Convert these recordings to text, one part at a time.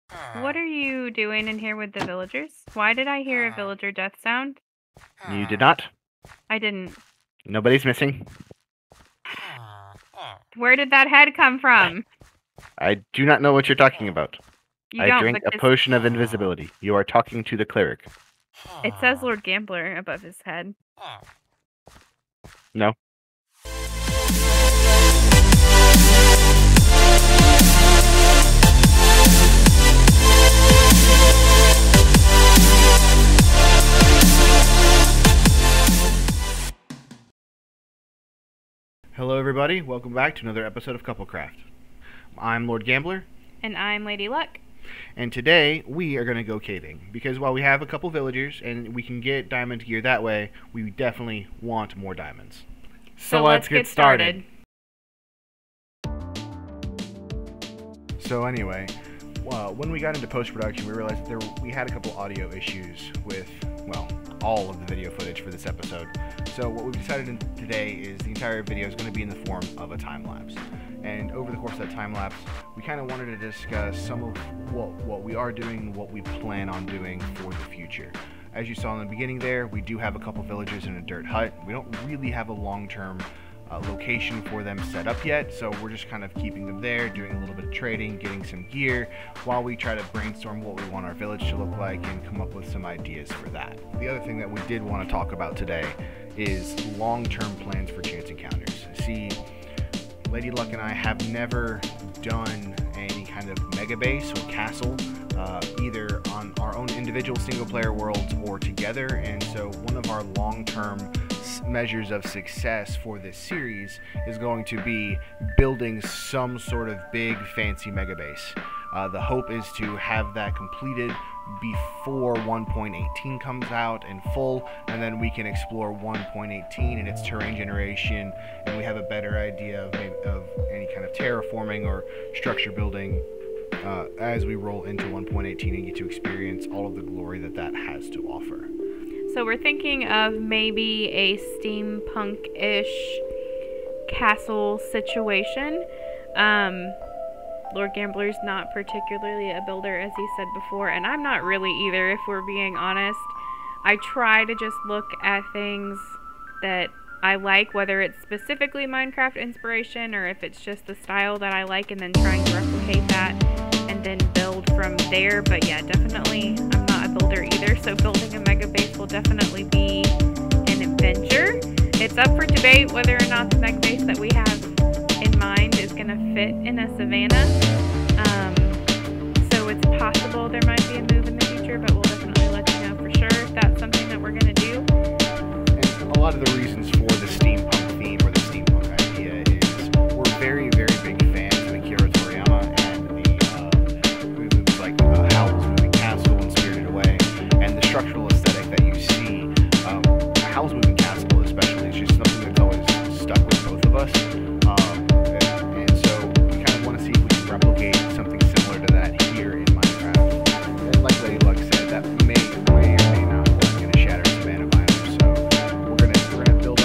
What are you doing in here with the villagers? Why did I hear a villager death sound? You did not? I didn't. Nobody's missing? Where did that head come from? I do not know what you're talking about. You I don't, drank a because potion of invisibility. You are talking to the cleric. it says Lord Gambler above his head. No. Hello everybody, welcome back to another episode of CoupleCraft. I'm Lord Gambler. And I'm Lady Luck. And today we are going to go caving, because while we have a couple villagers and we can get diamond gear that way, we definitely want more diamonds. So let's get started. So anyway, when we got into post-production, we realized we had a couple audio issues with, well, all of the video footage for this episode. So what we've decided today is the entire video is going to be in the form of a time-lapse. And over the course of that time-lapse, we kind of wanted to discuss some of what we are doing and what we plan on doing for the future. As you saw in the beginning there, we do have a couple villagers in a dirt hut. We don't really have a long-term location for them set up yet, so we're just kind of keeping them there, doing a little bit of trading, getting some gear, while we try to brainstorm what we want our village to look like and come up with some ideas for that. The other thing that we did want to talk about today is long-term plans for chance encounters. See, Lady Luck and I have never done any kind of mega base or castle, either on our own individual single-player worlds or together, and so one of our long-term measures of success for this series is going to be building some sort of big fancy mega base. The hope is to have that completed before 1.18 comes out in full, and then we can explore 1.18 and its terrain generation, and we have a better idea of any kind of terraforming or structure building as we roll into 1.18 and get to experience all of the glory that has to offer. So we're thinking of maybe a steampunk-ish castle situation. Lord Gambler's not particularly a builder, as he said before, and I'm not really either, if we're being honest. I try to just look at things that I like, whether it's specifically Minecraft inspiration or if it's just the style that I like, and then trying to replicate that and then build from there. But yeah, definitely I'm not a builder either, so building a mega base will definitely be an adventure. It's up for debate whether or not the mega base that we have in mind is going to fit in a savanna. So it's possible there might be a move in the future, but we'll definitely let you know for sure if that's something that we're going to do. And a lot of the reasons for the steampunk theme or the steampunk idea is we're very, very big fans of the Toryama and the movies like Howl's Moving Castle and Spirited Away, and the structural aesthetic that you see. Howl's Moving Castle especially is just something that's always stuck with both of us. And so we kind of want to see if we can replicate something similar to that here in Minecraft. And like Lady Luck said, that may or may not work in a shattered savannah biome. So we're gonna build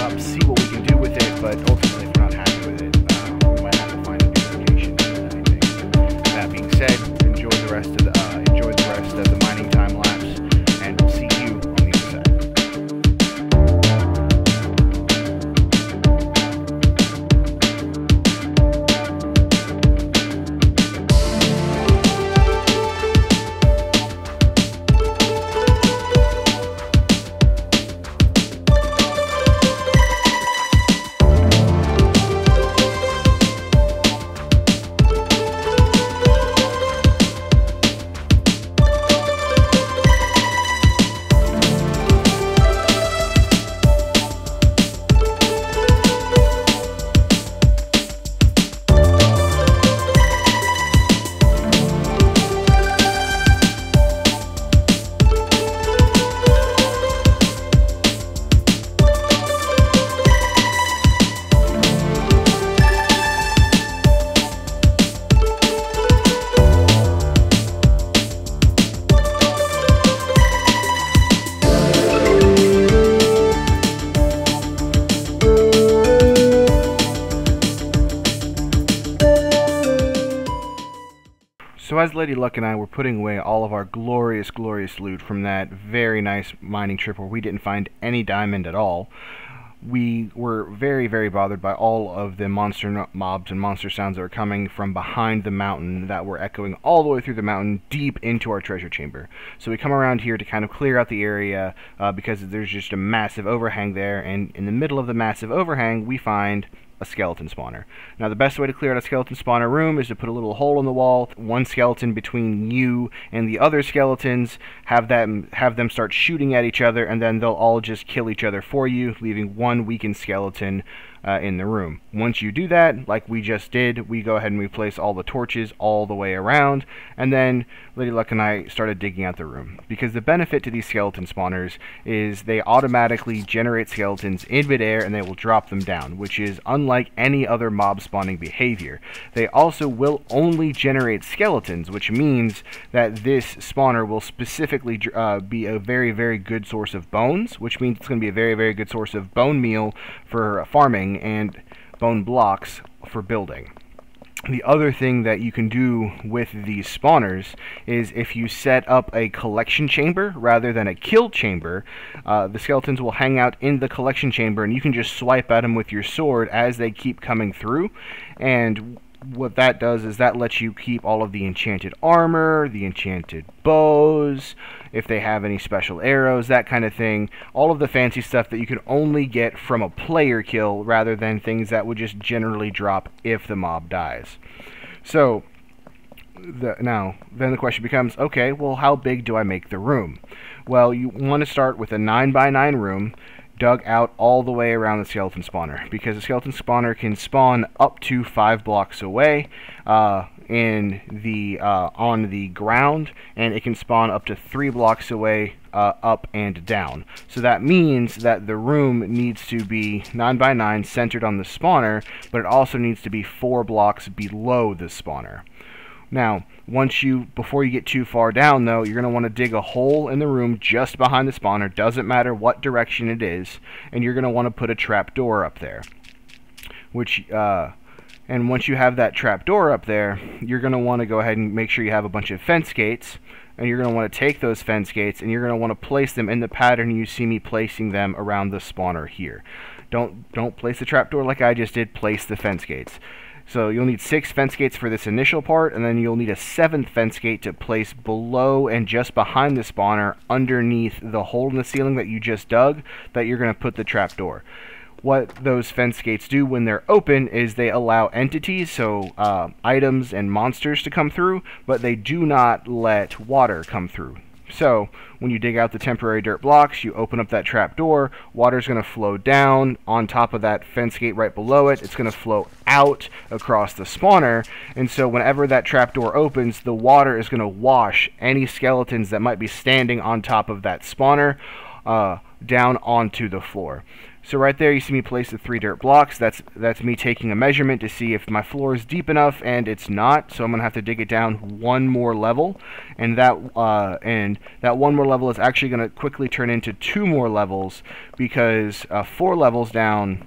as Lady Luck and I were putting away all of our glorious, glorious loot from that very nice mining trip where we didn't find any diamond at all, we were very, very bothered by all of the monster mobs and monster sounds that were coming from behind the mountain that were echoing all the way through the mountain deep into our treasure chamber. So we come around here to kind of clear out the area because there's just a massive overhang there, and in the middle of the massive overhang we find a skeleton spawner. Now the best way to clear out a skeleton spawner room is to put a little hole in the wall, one skeleton between you and the other skeletons, have them start shooting at each other, and then they'll all just kill each other for you, leaving one weakened skeleton in the room. Once you do that, like we just did, we go ahead and we place all the torches all the way around, and then Lady Luck and I started digging out the room. Because the benefit to these skeleton spawners is they automatically generate skeletons in midair and they will drop them down, which is unlike any other mob spawning behavior. They also will only generate skeletons, which means that this spawner will specifically be a very, very good source of bones, which means it's going to be a very, very good source of bone meal for farming and bone blocks for building. The other thing that you can do with these spawners is if you set up a collection chamber rather than a kill chamber, the skeletons will hang out in the collection chamber and you can just swipe at them with your sword as they keep coming through. And what that does is that lets you keep all of the enchanted armor, the enchanted bows, if they have any special arrows, that kind of thing. All of the fancy stuff that you can only get from a player kill rather than things that would just generally drop if the mob dies. So, now, then the question becomes, okay, well, how big do I make the room? Well, you want to start with a 9x9 room, dug out all the way around the skeleton spawner, because the skeleton spawner can spawn up to 5 blocks away on the ground, and it can spawn up to 3 blocks away up and down. So that means that the room needs to be 9x9 centered on the spawner, but it also needs to be 4 blocks below the spawner. Now, before you get too far down, though, you're going to want to dig a hole in the room just behind the spawner, doesn't matter what direction it is, and you're going to want to put a trapdoor up there. And once you have that trapdoor up there, you're going to want to go ahead and make sure you have a bunch of fence gates, and you're going to want to take those fence gates and you're going to want to place them in the pattern you see me placing them around the spawner here. Don't place the trapdoor like I just did, place the fence gates. So you'll need 6 fence gates for this initial part, and then you'll need a 7th fence gate to place below and just behind the spawner underneath the hole in the ceiling that you just dug that you're going to put the trapdoor. What those fence gates do when they're open is they allow entities, so items and monsters, to come through, but they do not let water come through. So, when you dig out the temporary dirt blocks, you open up that trap door, water's going to flow down on top of that fence gate right below it. It's going to flow out across the spawner, and so whenever that trap door opens, the water is going to wash any skeletons that might be standing on top of that spawner down onto the floor. So right there you see me place the 3 dirt blocks. That's me taking a measurement to see if my floor is deep enough, and it's not, so I'm going to have to dig it down 1 more level, and that 1 more level is actually going to quickly turn into 2 more levels, because 4 levels down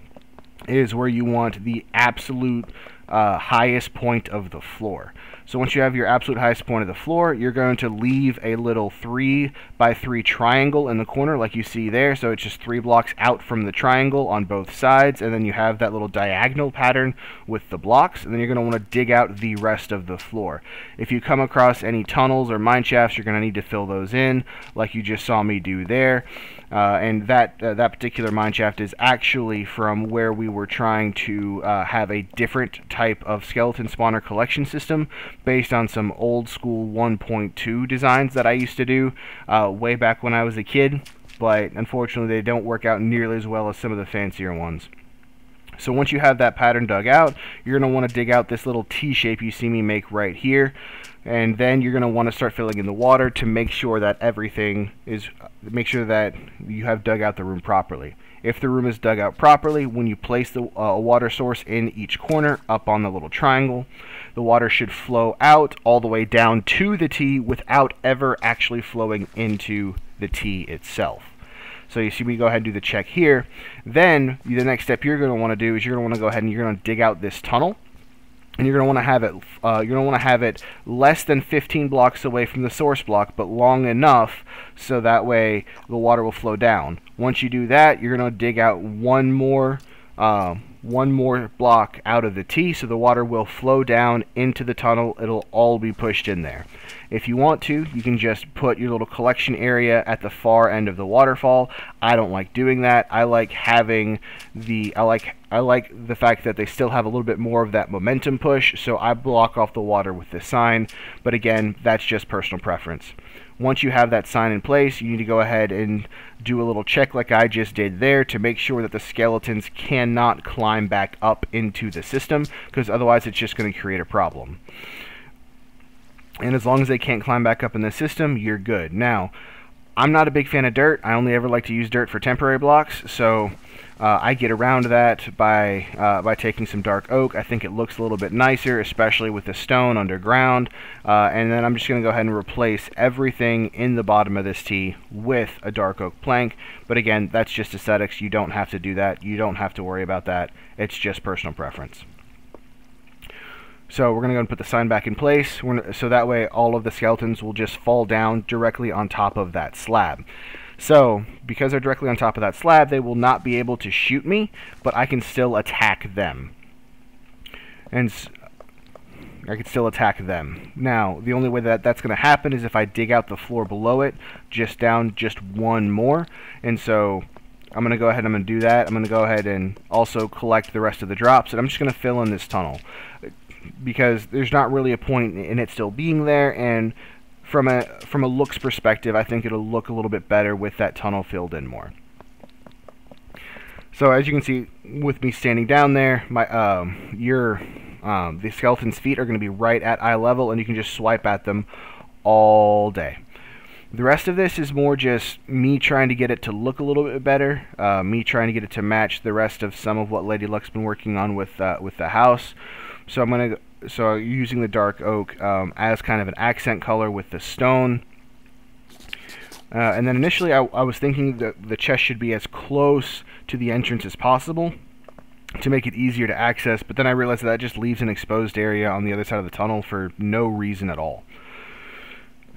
is where you want the absolute highest point of the floor. So once you have your absolute highest point of the floor, you're going to leave a little 3x3 triangle in the corner like you see there. So it's just 3 blocks out from the triangle on both sides, and then you have that little diagonal pattern with the blocks, and then you're going to want to dig out the rest of the floor. If you come across any tunnels or mine shafts, you're going to need to fill those in like you just saw me do there. And that particular mine shaft is actually from where we were trying to have a different type of skeleton spawner collection system based on some old school 1.2 designs that I used to do way back when I was a kid, but unfortunately they don't work out nearly as well as some of the fancier ones. So once you have that pattern dug out, you're going to want to dig out this little T shape you see me make right here, and then you're going to want to start filling in the water to make sure that make sure that you have dug out the room properly. If the room is dug out properly, when you place the water source in each corner up on the little triangle, the water should flow out all the way down to the T without ever actually flowing into the T itself. So you see me go ahead and do the check here. Then the next step you're going to want to do is you're going to want to go ahead and you're going to dig out this tunnel. and you're going to want to have it less than 15 blocks away from the source block, but long enough so that way the water will flow down. Once you do that, you're going to dig out one more block out of the T, so the water will flow down into the tunnel. It'll all be pushed in there. If you want to, you can just put your little collection area at the far end of the waterfall. I don't like doing that. I like having I like the fact that they still have a little bit more of that momentum push, so I block off the water with this sign. But again, that's just personal preference. Once you have that sign in place, you need to go ahead and do a little check like I just did there to make sure that the skeletons cannot climb back up into the system, because otherwise it's just going to create a problem. And as long as they can't climb back up in the system, you're good. Now, I'm not a big fan of dirt. I only ever like to use dirt for temporary blocks, so I get around that by taking some dark oak. I think it looks a little bit nicer, especially with the stone underground. And then I'm just going to go ahead and replace everything in the bottom of this T with a dark oak plank. But again, that's just aesthetics. You don't have to do that. You don't have to worry about that. It's just personal preference. So we're going to go and put the sign back in place, so that way all of the skeletons will just fall down directly on top of that slab. So, because they're directly on top of that slab, they will not be able to shoot me, but I can still attack them. And I can still attack them. Now, the only way that that's going to happen is if I dig out the floor below it, just down just one more. And so I'm going to go ahead and I'm going to do that. I'm going to go ahead and also collect the rest of the drops, and I'm just going to fill in this tunnel, because there's not really a point in it still being there, and from a looks perspective, I think it'll look a little bit better with that tunnel filled in more. So as you can see, with me standing down there, the skeleton's feet are going to be right at eye level, and you can just swipe at them all day. The rest of this is more just me trying to get it to look a little bit better, me trying to get it to match the rest of some of what Lady Luck's been working on with the house. So using the dark oak as kind of an accent color with the stone. And then initially I was thinking that the chest should be as close to the entrance as possible to make it easier to access, but then I realized that just leaves an exposed area on the other side of the tunnel for no reason at all.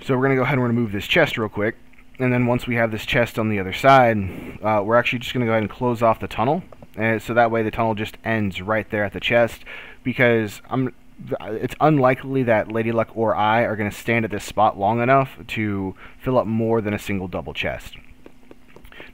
So we're going to go ahead and we're going to move this chest real quick, and then once we have this chest on the other side, we're actually just going to go ahead and close off the tunnel, and so that way the tunnel just ends right there at the chest, because it's unlikely that Lady Luck or I are going to stand at this spot long enough to fill up more than a single double chest.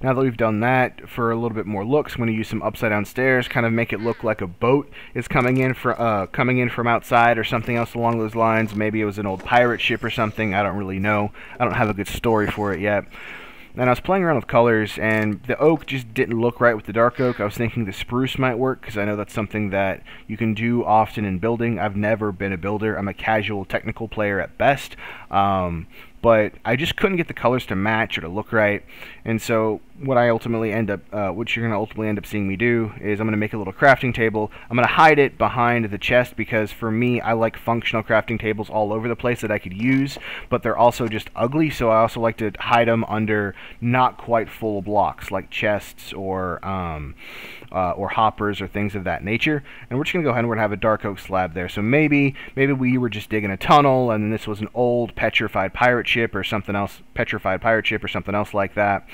Now that we've done that, for a little bit more looks, I'm going to use some upside down stairs, kind of make it look like a boat is coming in from outside or something else along those lines. Maybe it was an old pirate ship or something. I don't really know. I don't have a good story for it yet. And I was playing around with colors, and the oak just didn't look right with the dark oak. I was thinking the spruce might work, because I know that's something that you can do often in building. I've never been a builder. I'm a casual technical player at best. But I just couldn't get the colors to match or to look right. And so what I ultimately end up, what you're going to ultimately end up seeing me do is I'm going to make a little crafting table. I'm going to hide it behind the chest, because for me, I like functional crafting tables all over the place that I could use, but they're also just ugly. So I also like to hide them under not quite full blocks like chests or hoppers or things of that nature. And we're just going to go ahead and we're going to have a dark oak slab there. So maybe we were just digging a tunnel, and then this was an old petrified pirate ship or something else, like that.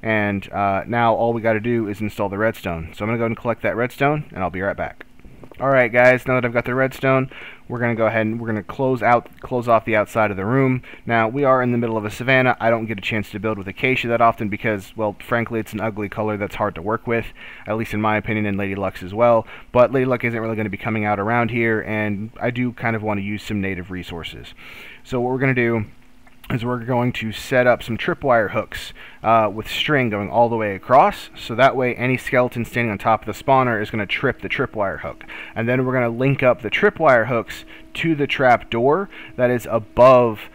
And now all we got to do is install the redstone. So I'm going to go ahead and collect that redstone, and I'll be right back. Alright guys, now that I've got the redstone, we're going to go ahead and we're going to close off the outside of the room. Now, we are in the middle of a savanna. I don't get a chance to build with acacia that often because, well, frankly, it's an ugly color that's hard to work with, at least in my opinion, and Lady Luck's as well. But Lady Luck isn't really going to be coming out around here, and I do kind of want to use some native resources. So what we're going to do is we're going to set up some tripwire hooks with string going all the way across, so that way any skeleton standing on top of the spawner is going to trip the tripwire hook. And then we're going to link up the tripwire hooks to the trap door that is above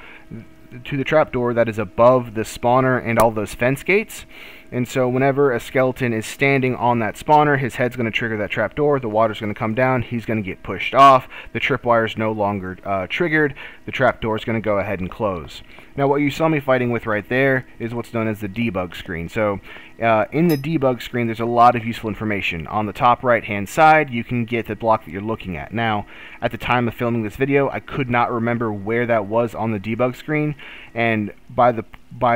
the spawner and all those fence gates. And so whenever a skeleton is standing on that spawner, his head's going to trigger that trapdoor, the water's going to come down, he's going to get pushed off, the tripwire is no longer triggered, the trapdoor is going to go ahead and close. Now what you saw me fighting with right there is what's known as the debug screen. So in the debug screen there's a lot of useful information. On the top right hand side you can get the block that you're looking at. Now at the time of filming this video I could not remember where that was on the debug screen, and by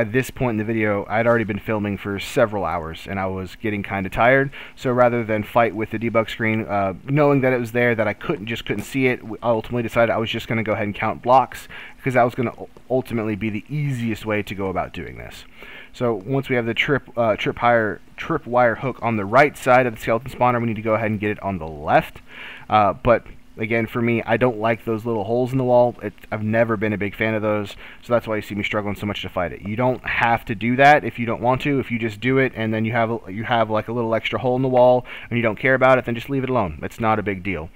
this point in the video I'd already been filming for several hours and I was getting kind of tired. So rather than fight with the debug screen, knowing that it was there, that I couldn't see it, I ultimately decided I was just going to go ahead and count blocks, because that was going to ultimately be the easiest way to go about doing this. So once we have the tripwire hook on the right side of the skeleton spawner, we need to go ahead and get it on the left. But again, for me, I don't like those little holes in the wall. I've never been a big fan of those, so that's why you see me struggling so much to fight it. You don't have to do that if you don't want to. If you just do it and then you have like a little extra hole in the wall and you don't care about it, then just leave it alone. It's not a big deal.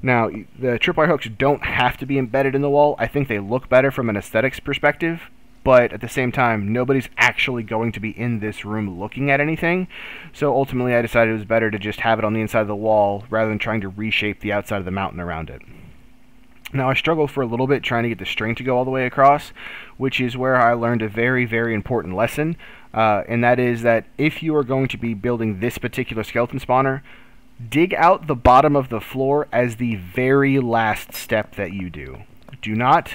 Now, the tripwire hooks don't have to be embedded in the wall. I think they look better from an aesthetics perspective, but at the same time, nobody's actually going to be in this room looking at anything. So ultimately, I decided it was better to just have it on the inside of the wall rather than trying to reshape the outside of the mountain around it. Now, I struggled for a little bit trying to get the string to go all the way across, which is where I learned a very, very important lesson, and that is that if you are going to be building this particular skeleton spawner, dig out the bottom of the floor as the very last step that you do. Do not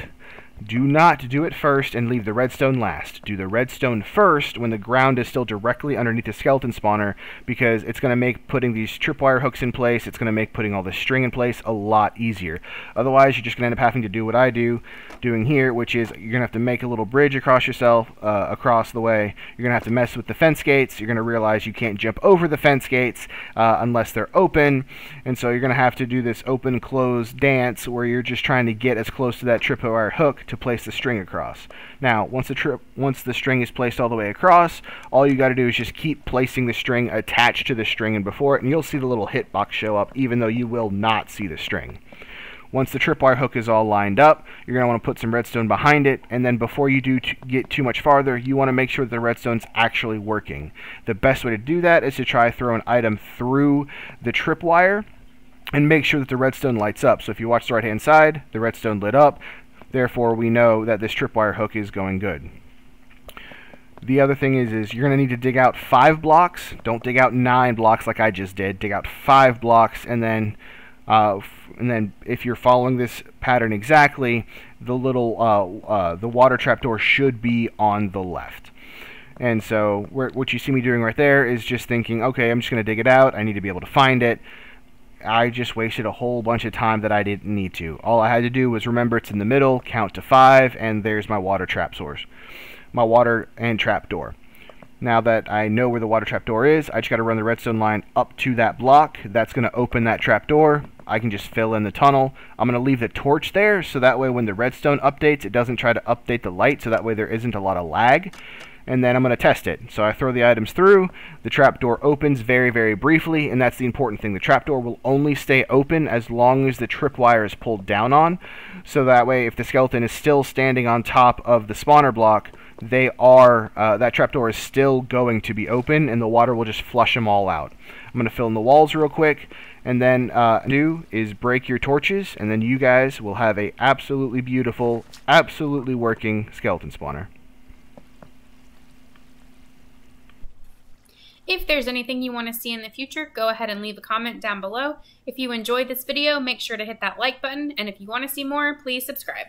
do it first and leave the redstone last. Do the redstone first when the ground is still directly underneath the skeleton spawner, because it's going to make putting these tripwire hooks in place, it's going to make putting all the string in place a lot easier. Otherwise, you're just going to end up having to do what I doing here, which is you're going to have to make a little bridge across the way. You're going to have to mess with the fence gates. You're going to realize you can't jump over the fence gates unless they're open, and so you're going to have to do this open-close dance where you're just trying to get as close to that tripwire hook to place the string across. Now, once the string is placed all the way across, all you got to do is just keep placing the string attached to the string and before it, and you'll see the little hitbox show up, even though you will not see the string. Once the tripwire hook is all lined up, you're going to want to put some redstone behind it, and then before you get too much farther, you want to make sure that the redstone's actually working. The best way to do that is to try throw an item through the tripwire and make sure that the redstone lights up. So if you watch the right hand side, the redstone lit up. Therefore, we know that this tripwire hook is going good. The other thing is you're going to need to dig out 5 blocks. Don't dig out 9 blocks like I just did. Dig out 5 blocks, and then if you're following this pattern exactly, the water trapdoor should be on the left. And so what you see me doing right there is just thinking, okay, I'm just going to dig it out. I need to be able to find it. I just wasted a whole bunch of time that I didn't need to. All I had to do was remember it's in the middle, count to 5, and there's my water trap source. My water and trap door. Now that I know where the water trap door is, I just got to run the redstone line up to that block. That's going to open that trap door. I can just fill in the tunnel. I'm going to leave the torch there, so that way when the redstone updates, it doesn't try to update the light, so that way there isn't a lot of lag. And then I'm going to test it. So I throw the items through, the trapdoor opens very, very briefly, and that's the important thing. The trapdoor will only stay open as long as the tripwire is pulled down on, so that way if the skeleton is still standing on top of the spawner block, that trapdoor is still going to be open, and the water will just flush them all out. I'm going to fill in the walls real quick, and then do is break your torches, and then you guys will have a absolutely beautiful, absolutely working skeleton spawner. If there's anything you want to see in the future, go ahead and leave a comment down below. If you enjoyed this video, make sure to hit that like button, and if you want to see more, please subscribe.